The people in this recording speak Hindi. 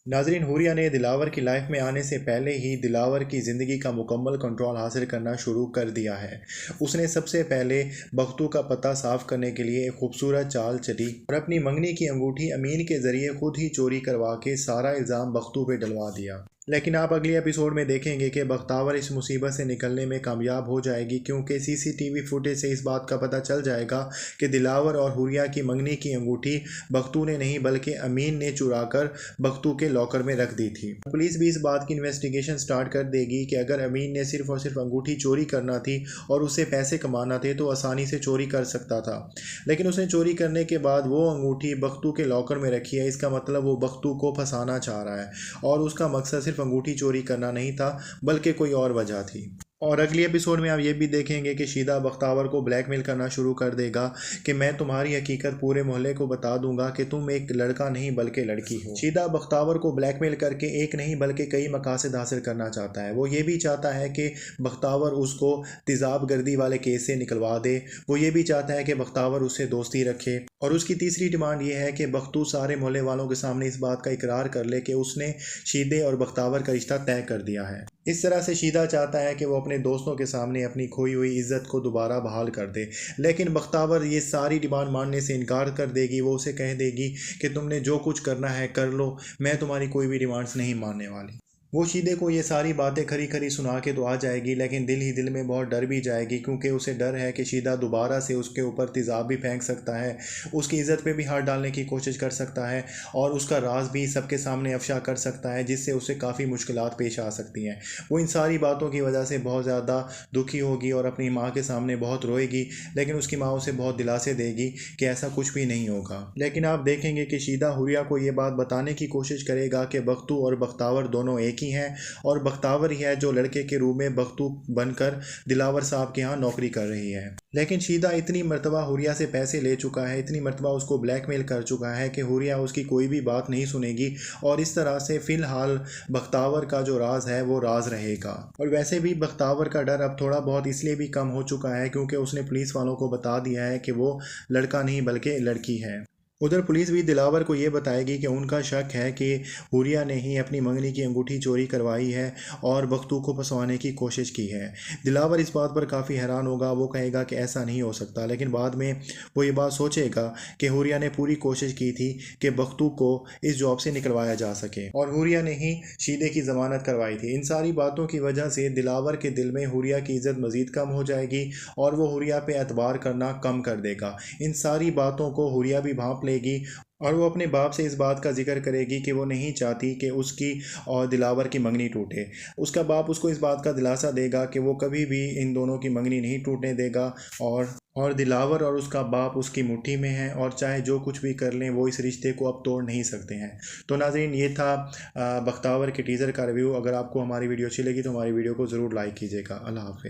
नाजरीन, हुरिया ने दिलावर की लाइफ में आने से पहले ही दिलावर की ज़िंदगी का मुकम्मल कंट्रोल हासिल करना शुरू कर दिया है। उसने सबसे पहले बख्तू का पता साफ करने के लिए एक खूबसूरत चाल चली और अपनी मंगनी की अंगूठी अमीन के ज़रिए खुद ही चोरी करवा के सारा इल्ज़ाम बख्तू पे डलवा दिया। लेकिन आप अगले एपिसोड में देखेंगे कि बख्तावर इस मुसीबत से निकलने में कामयाब हो जाएगी, क्योंकि सीसीटीवी फुटेज से इस बात का पता चल जाएगा कि दिलावर और हुरिया की मंगनी की अंगूठी बख्तू ने नहीं बल्कि अमीन ने चुरा कर बख्तू के लॉकर में रख दी थी। पुलिस भी इस बात की इन्वेस्टिगेशन स्टार्ट कर देगी कि अगर अमीन ने सिर्फ और सिर्फ अंगूठी चोरी करना थी और उसे पैसे कमाना थे तो आसानी से चोरी कर सकता था, लेकिन उसने चोरी करने के बाद वो अंगूठी बख्तू के लॉकर में रखी है। इसका मतलब वो बख्तू को फंसाना चाह रहा है और उसका मकसद सिर्फ अंगूठी चोरी करना नहीं था बल्कि कोई और वजह थी। और अगली एपिसोड में आप ये भी देखेंगे कि शीदा बख्तावर को ब्लैकमेल करना शुरू कर देगा कि मैं तुम्हारी हकीकत पूरे मोहल्ले को बता दूंगा कि तुम एक लड़का नहीं बल्कि लड़की हो। शीदा बख्तावर को ब्लैकमेल करके एक नहीं बल्कि कई मकासद हासिल करना चाहता है। वो ये भी चाहता है कि बख्तावर उसको तेज़ाब गर्दी वाले केस से निकलवा दे। वो ये भी चाहता है कि बख्तावर उससे दोस्ती रखे और उसकी तीसरी डिमांड ये है कि बख्तू सारे मोहल्ले वालों के सामने इस बात का इकरार कर ले कि उसने शीदे और बख्तावर का रिश्ता तय कर दिया है। इस तरह से शीदा चाहता है कि वो अपने दोस्तों के सामने अपनी खोई हुई इज्जत को दोबारा बहाल कर दे, लेकिन बख्तावर ये सारी डिमांड मानने से इनकार कर देगी। वो उसे कह देगी कि तुमने जो कुछ करना है कर लो, मैं तुम्हारी कोई भी डिमांड्स नहीं मानने वाली। वो शीदे को ये सारी बातें खरी खरी सुना के तो आ जाएगी, लेकिन दिल ही दिल में बहुत डर भी जाएगी, क्योंकि उसे डर है कि शीदा दोबारा से उसके ऊपर तेज़ाब भी फेंक सकता है, उसकी इज़्ज़त पे भी हाथ डालने की कोशिश कर सकता है और उसका राज भी सबके सामने अफशा कर सकता है, जिससे उसे काफ़ी मुश्किलात पेश आ सकती हैं। वो इन सारी बातों की वजह से बहुत ज़्यादा दुखी होगी और अपनी माँ के सामने बहुत रोएगी, लेकिन उसकी माँ उसे बहुत दिलासे देगी कि ऐसा कुछ भी नहीं होगा। लेकिन आप देखेंगे कि शीदा हुरिया को ये बात बताने की कोशिश करेगा कि बख्तू और बख्तावर दोनों एक ही हैं और बख्तावर ही है जो लड़के के रूप में बख्तू बनकर दिलावर साहब के यहाँ नौकरी कर रही है। लेकिन शीदा इतनी मर्तबा हुरिया से पैसे ले चुका है, इतनी मर्तबा उसको ब्लैकमेल कर चुका है कि हुरिया उसकी कोई भी बात नहीं सुनेगी और इस तरह से फ़िलहाल बख्तावर का जो राज है वो राज रहेगा। और वैसे भी बख्तावर का डर अब थोड़ा बहुत इसलिए भी कम हो चुका है क्योंकि उसने पुलिस वालों को बता दिया है कि वो लड़का नहीं बल्कि लड़की है। उधर पुलिस भी दिलावर को ये बताएगी कि उनका शक है कि हुरिया ने ही अपनी मंगनी की अंगूठी चोरी करवाई है और बख्तू को फंसवाने की कोशिश की है। दिलावर इस बात पर काफ़ी हैरान होगा। वो कहेगा कि ऐसा नहीं हो सकता, लेकिन बाद में वो ये बात सोचेगा कि हुरिया ने पूरी कोशिश की थी कि बख्तू को इस जॉब से निकलवाया जा सके और हुरिया ने ही शीदे की ज़मानत करवाई थी। इन सारी बातों की वजह से दिलावर के दिल में हुरिया की इज़्ज़त मज़ीद कम हो जाएगी और वो हुरिया पे एतबार करना कम कर देगा। इन सारी बातों को हुरिया भी भांप लेगी और वो अपने बाप से इस बात का जिक्र करेगी कि वो नहीं चाहती कि उसकी और दिलावर की मंगनी टूटे। उसका बाप उसको इस बात का दिलासा देगा कि वो कभी भी इन दोनों की मंगनी नहीं टूटने देगा और दिलावर और उसका बाप उसकी मुट्ठी में है और चाहे जो कुछ भी कर लें वो इस रिश्ते को अब तोड़ नहीं सकते हैं। तो नाज़रीन, ये था बख्तावर के टीज़र का रिव्यू। अगर आपको हमारी वीडियो अच्छी लगी तो हमारी वीडियो को ज़रूर लाइक कीजिएगा। अल्लाह हाफ़िज़।